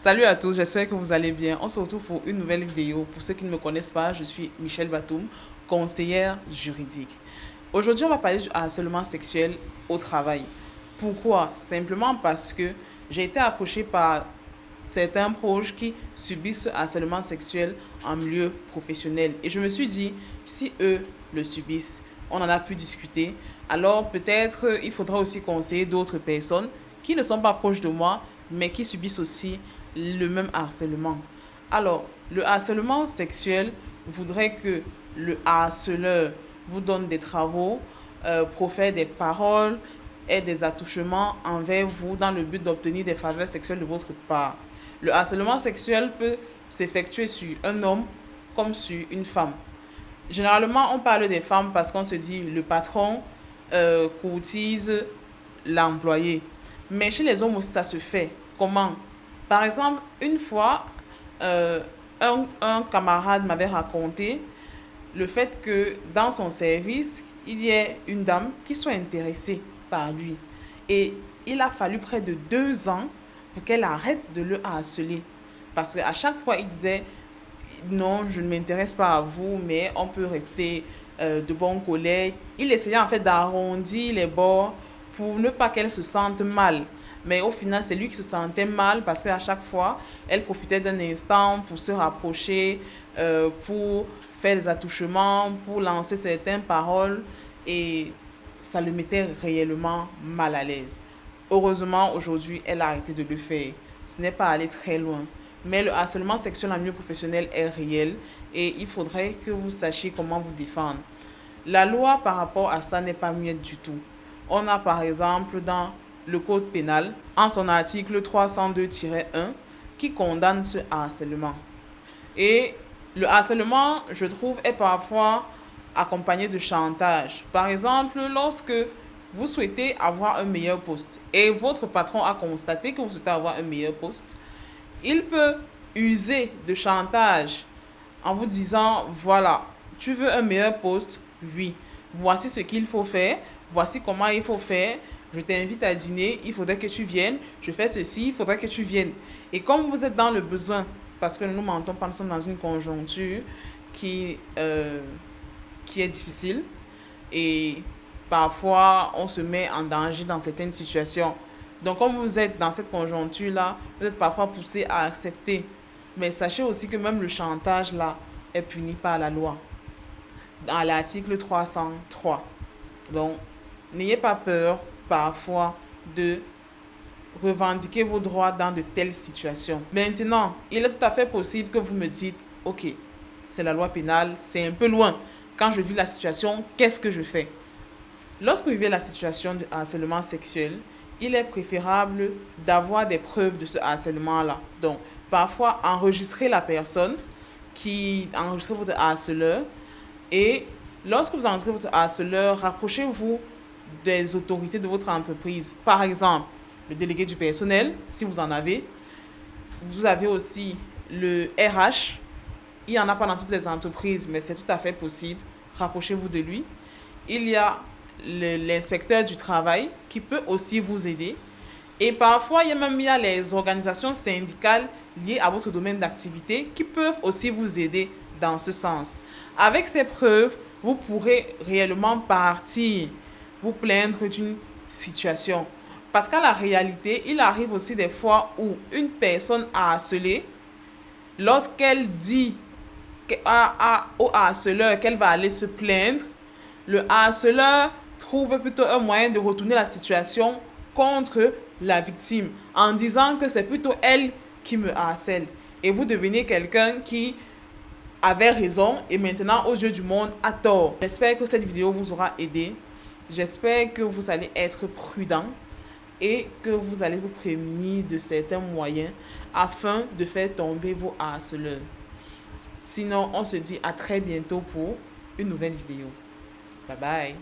Salut à tous, j'espère que vous allez bien. On se retrouve pour une nouvelle vidéo. Pour ceux qui ne me connaissent pas, je suis Michelle Batoum, conseillère juridique. Aujourd'hui, on va parler du harcèlement sexuel au travail. Pourquoi? Simplement parce que j'ai été approchée par certains proches qui subissent ce harcèlement sexuel en milieu professionnel. Et je me suis dit, si eux le subissent, on en a pu discuter, alors peut-être il faudra aussi conseiller d'autres personnes qui ne sont pas proches de moi, mais qui subissent aussi le même harcèlement. Alors, le harcèlement sexuel voudrait que le harceleur vous donne des travaux, profère des paroles et des attouchements envers vous dans le but d'obtenir des faveurs sexuelles de votre part. Le harcèlement sexuel peut s'effectuer sur un homme comme sur une femme. Généralement, on parle des femmes parce qu'on se dit le patron courtise l'employé. Mais chez les hommes aussi, ça se fait. Comment? Par exemple, une fois, euh, un camarade m'avait raconté le fait que dans son service, il y ait une dame qui soit intéressée par lui. Et il a fallu près de 2 ans pour qu'elle arrête de le harceler. Parce qu'à chaque fois, il disait, non, je ne m'intéresse pas à vous, mais on peut rester de bons collègues. Il essayait en fait d'arrondir les bords pour ne pas qu'elle se sente mal. Mais au final, c'est lui qui se sentait mal parce qu'à chaque fois, elle profitait d'un instant pour se rapprocher, pour faire des attouchements, pour lancer certaines paroles et ça le mettait réellement mal à l'aise. Heureusement, aujourd'hui, elle a arrêté de le faire. Ce n'est pas allé très loin. Mais le harcèlement sexuel en milieu professionnel est réel et il faudrait que vous sachiez comment vous défendre. La loi par rapport à ça n'est pas miette du tout. On a par exemple dans le code pénal, en son article 302-1, qui condamne ce harcèlement. Et le harcèlement, je trouve, est parfois accompagné de chantage. Par exemple, lorsque vous souhaitez avoir un meilleur poste et votre patron a constaté que vous souhaitez avoir un meilleur poste, il peut user de chantage en vous disant, voilà, tu veux un meilleur poste? Oui. Voici ce qu'il faut faire, voici comment il faut faire. Je t'invite à dîner, il faudrait que tu viennes. Je fais ceci, il faudrait que tu viennes. Et comme vous êtes dans le besoin, parce que nous ne mentons pas, nous sommes dans une conjoncture qui, euh, qui est difficile et parfois on se met en danger dans certaines situations. Donc, comme vous êtes dans cette conjoncture-là, vous êtes parfois poussé à accepter. Mais sachez aussi que même le chantage-là est puni par la loi, dans l'article 303. Donc, n'ayez pas peur parfois de revendiquer vos droits dans de telles situations. Maintenant, il est tout à fait possible que vous me dites, ok, c'est la loi pénale, c'est un peu loin. Quand je vis la situation, qu'est-ce que je fais? Lorsque vous vivez la situation de harcèlement sexuel, il est préférable d'avoir des preuves de ce harcèlement-là. Donc, parfois, enregistrer la personne qui enregistre votre harceleur et lorsque vous enregistrez votre harceleur, rapprochez-vous des autorités de votre entreprise. Par exemple, le délégué du personnel, si vous en avez. Vous avez aussi le RH. Il n'y en a pas dans toutes les entreprises, mais c'est tout à fait possible. Rapprochez-vous de lui. Il y a l'inspecteur du travail qui peut aussi vous aider. Et parfois, il y a les organisations syndicales liées à votre domaine d'activité qui peuvent aussi vous aider dans ce sens. Avec ces preuves, vous pourrez réellement partir, vous plaindre d'une situation. Parce qu'à la réalité, il arrive aussi des fois où une personne harcelée, lorsqu'elle dit au harceleur qu'elle va aller se plaindre, le harceleur trouve plutôt un moyen de retourner la situation contre la victime en disant que c'est plutôt elle qui me harcèle. Et vous devenez quelqu'un qui avait raison et maintenant aux yeux du monde a tort. J'espère que cette vidéo vous aura aidé. J'espère que vous allez être prudent et que vous allez vous prémunir de certains moyens afin de faire tomber vos harceleurs. Sinon, on se dit à très bientôt pour une nouvelle vidéo. Bye bye.